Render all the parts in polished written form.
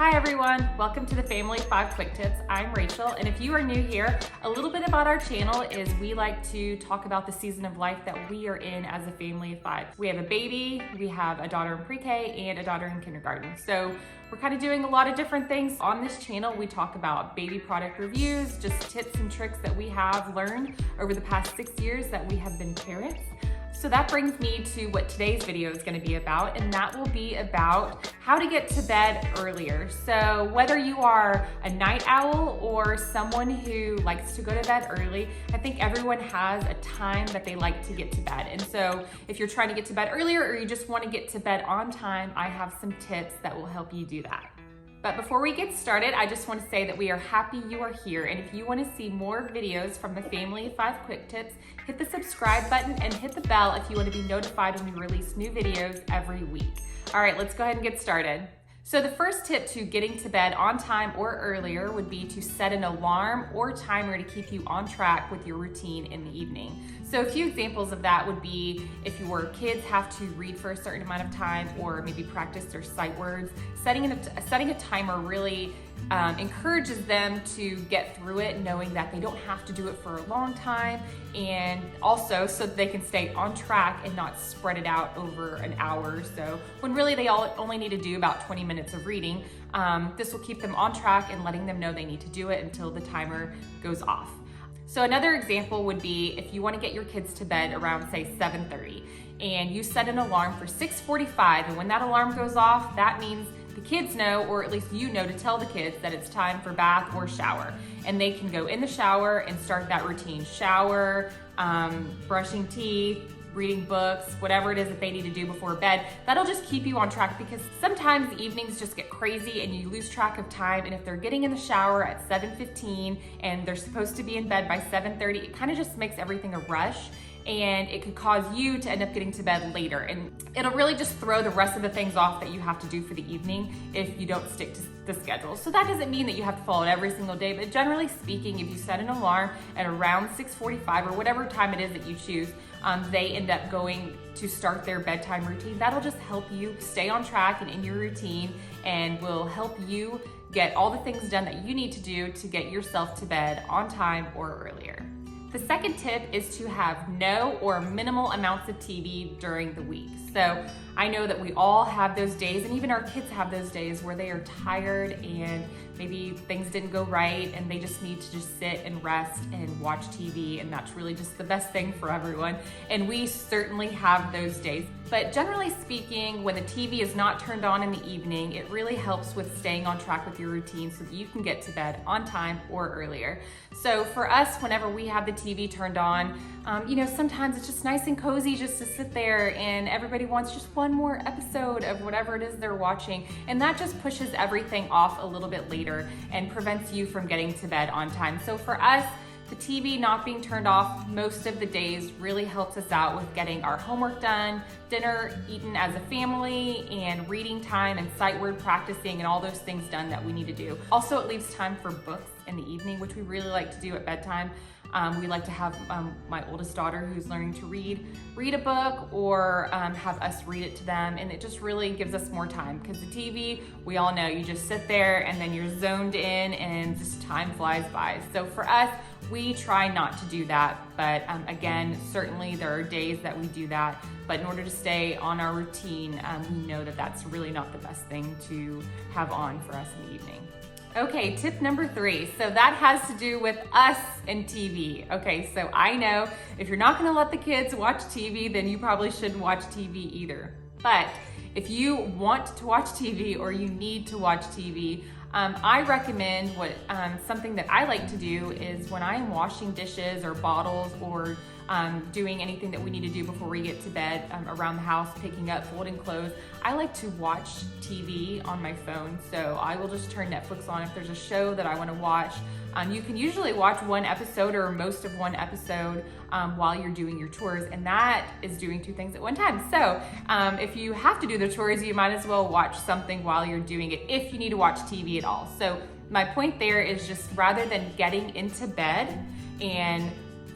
Hi everyone, welcome to the Family 5 Quick Tips. I'm Rachel, and if you are new here, a little bit about our channel is we like to talk about the season of life that we are in as a family of 5. We have a baby, we have a daughter in pre-K, and a daughter in kindergarten. So we're kind of doing a lot of different things. On this channel, we talk about baby product reviews, just tips and tricks that we have learned over the past 6 years that we have been parents. So that brings me to what today's video is going to be about, and that will be about how to get to bed earlier. So whether you are a night owl or someone who likes to go to bed early, I think everyone has a time that they like to get to bed. And so if you're trying to get to bed earlier or you just want to get to bed on time, I have some tips that will help you do that. But before we get started, I just want to say that we are happy you are here. And if you want to see more videos from the Family of 5 Quick Tips, hit the subscribe button and hit the bell if you want to be notified when we release new videos every week. All right, let's go ahead and get started. So the first tip to getting to bed on time or earlier would be to set an alarm or timer to keep you on track with your routine in the evening. So a few examples of that would be if your kids have to read for a certain amount of time or maybe practice their sight words, setting a timer really encourages them to get through it knowing that they don't have to do it for a long time, and also so that they can stay on track and not spread it out over an hour or so when really they only need to do about 20 minutes of reading. This will keep them on track and letting them know they need to do it until the timer goes off. So another example would be if you want to get your kids to bed around say 7:30 and you set an alarm for 6:45, and when that alarm goes off, that means the kids know, or at least you know, to tell the kids that it's time for bath or shower. And they can go in the shower and start that routine. Shower, brushing teeth, reading books, whatever it is that they need to do before bed. That'll just keep you on track, because sometimes the evenings just get crazy and you lose track of time. And if they're getting in the shower at 7:15 and they're supposed to be in bed by 7:30, it kind of just makes everything a rush. And it could cause you to end up getting to bed later. And it'll really just throw the rest of the things off that you have to do for the evening if you don't stick to the schedule. So that doesn't mean that you have to follow it every single day, but generally speaking, if you set an alarm at around 6:45 or whatever time it is that you choose, they end up going to start their bedtime routine. That'll just help you stay on track and in your routine, and will help you get all the things done that you need to do to get yourself to bed on time or earlier. The second tip is to have no or minimal amounts of TV during the week. So I know that we all have those days, and even our kids have those days where they are tired and maybe things didn't go right and they just need to just sit and rest and watch TV, and that's really just the best thing for everyone. And we certainly have those days. But generally speaking, when the TV is not turned on in the evening, it really helps with staying on track with your routine so that you can get to bed on time or earlier. So for us, whenever we have the TV turned on, sometimes it's just nice and cozy just to sit there, and everybody wants just one more episode of whatever it is they're watching. And that just pushes everything off a little bit later and prevents you from getting to bed on time. So for us, the TV not being turned off most of the days really helps us out with getting our homework done, dinner eaten as a family, and reading time and sight word practicing and all those things done that we need to do. Also, it leaves time for books in the evening, which we really like to do at bedtime. We like to have my oldest daughter, who's learning to read a book, or have us read it to them. And it just really gives us more time, because the TV, we all know, you just sit there and then you're zoned in and just time flies by. So for us, we try not to do that. But again, certainly there are days that we do that. But in order to stay on our routine, we know that that's really not the best thing to have on for us in the evening. Okay, tip number 3. So that has to do with us and TV. Okay, so I know if you're not gonna let the kids watch TV, then you probably shouldn't watch TV either. But if you want to watch TV or you need to watch TV, I recommend something that I like to do is when I'm washing dishes or bottles, or doing anything that we need to do before we get to bed, around the house, picking up, folding clothes, I like to watch TV on my phone. So I will just turn Netflix on if there's a show that I want to watch. You can usually watch one episode or most of one episode while you're doing your chores, and that is doing 2 things at one time. So if you have to do the chores, you might as well watch something while you're doing it, if you need to watch TV at all. So my point there is just, rather than getting into bed and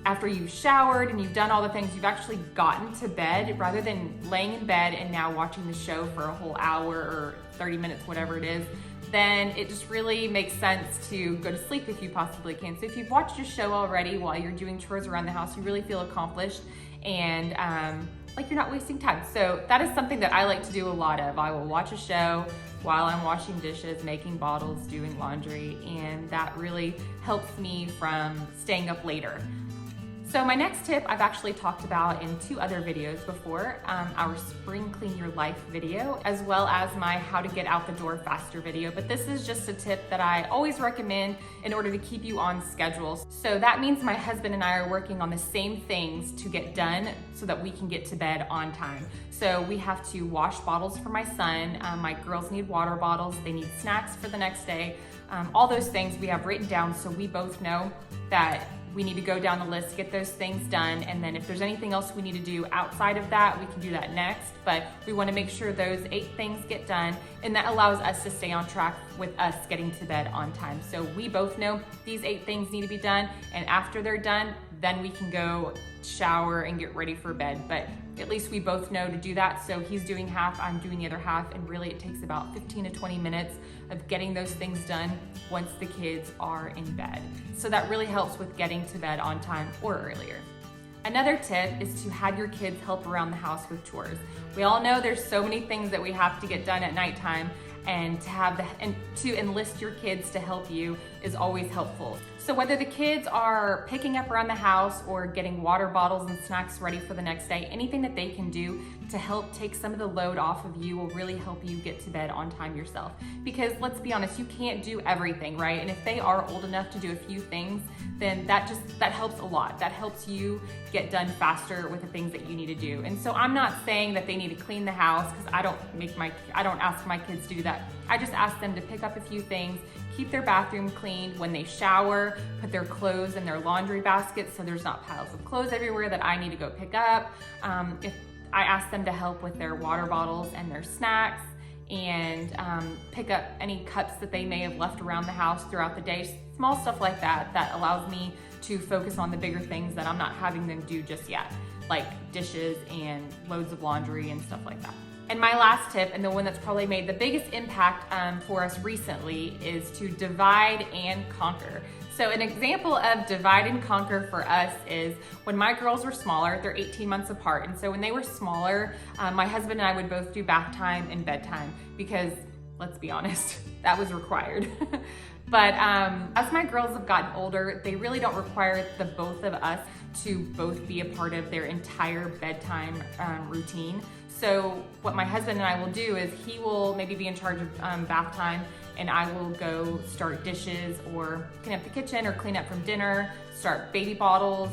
after you've showered and you've done all the things, you've actually gotten to bed, rather than laying in bed and now watching the show for a whole hour or 30 minutes, whatever it is, then it just really makes sense to go to sleep if you possibly can. So if you've watched a show already while you're doing chores around the house, you really feel accomplished and like you're not wasting time. So that is something that I like to do a lot of. I will watch a show while I'm washing dishes, making bottles, doing laundry, and that really helps me from staying up later. So my next tip I've actually talked about in 2 other videos before, our spring clean your life video, as well as my how to get out the door faster video. But this is just a tip that I always recommend in order to keep you on schedule. So that means my husband and I are working on the same things to get done so that we can get to bed on time. So we have to wash bottles for my son. My girls need water bottles. They need snacks for the next day. All those things we have written down so we both know that we need to go down the list, get those things done, and then if there's anything else we need to do outside of that, we can do that next. But we want to make sure those 8 things get done, and that allows us to stay on track with us getting to bed on time. So we both know these 8 things need to be done, and after they're done, then we can go shower and get ready for bed. But at least we both know to do that. So he's doing half, I'm doing the other half, and really it takes about 15 to 20 minutes of getting those things done once the kids are in bed. So that really helps with getting to bed on time or earlier. Another tip is to have your kids help around the house with chores. We all know there's so many things that we have to get done at nighttime, and to enlist your kids to help you is always helpful. So whether the kids are picking up around the house or getting water bottles and snacks ready for the next day, anything that they can do to help take some of the load off of you will really help you get to bed on time yourself. Because let's be honest, you can't do everything, right? And if they are old enough to do a few things, then that helps a lot. That helps you get done faster with the things that you need to do. And so I'm not saying that they need to clean the house, because I don't ask my kids to do that. I just ask them to pick up a few things, keep their bathroom clean. When they shower, put their clothes in their laundry basket so there's not piles of clothes everywhere that I need to go pick up. If I ask them to help with their water bottles and their snacks, and pick up any cups that they may have left around the house throughout the day. Small stuff like that allows me to focus on the bigger things that I'm not having them do just yet, like dishes and loads of laundry and stuff like that. And my last tip, and the one that's probably made the biggest impact for us recently, is to divide and conquer. So an example of divide and conquer for us is when my girls were smaller, they're 18 months apart. And so when they were smaller, my husband and I would both do bath time and bedtime because, let's be honest, that was required. But as my girls have gotten older, they really don't require the both of us to both be a part of their entire bedtime routine. So what my husband and I will do is he will maybe be in charge of bath time, and I will go start dishes or clean up the kitchen or clean up from dinner, start baby bottles,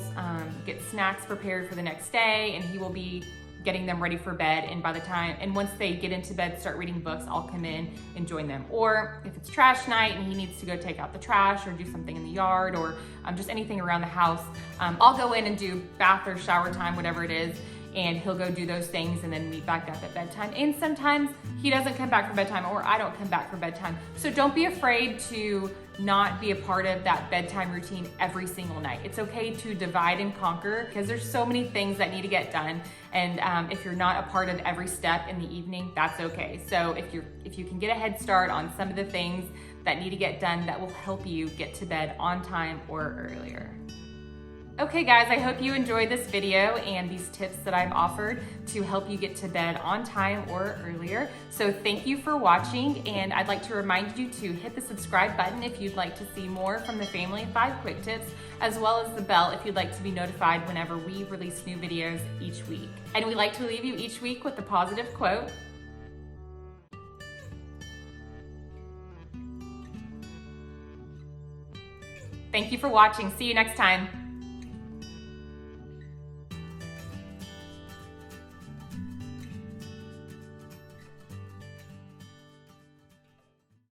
get snacks prepared for the next day, and he will be getting them ready for bed. And once they get into bed, start reading books, I'll come in and join them. Or if it's trash night and he needs to go take out the trash or do something in the yard or just anything around the house, I'll go in and do bath or shower time, whatever it is, and he'll go do those things and then meet back up at bedtime. And sometimes he doesn't come back for bedtime or I don't come back for bedtime. So don't be afraid to not be a part of that bedtime routine every single night. It's okay to divide and conquer because there's so many things that need to get done. And if you're not a part of every step in the evening, that's okay. So if you can get a head start on some of the things that need to get done, that will help you get to bed on time or earlier. Okay guys, I hope you enjoyed this video and these tips that I've offered to help you get to bed on time or earlier. So thank you for watching, and I'd like to remind you to hit the subscribe button if you'd like to see more from the Family 5 Quick Tips, as well as the bell if you'd like to be notified whenever we release new videos each week. And we like to leave you each week with a positive quote. Thank you for watching. See you next time.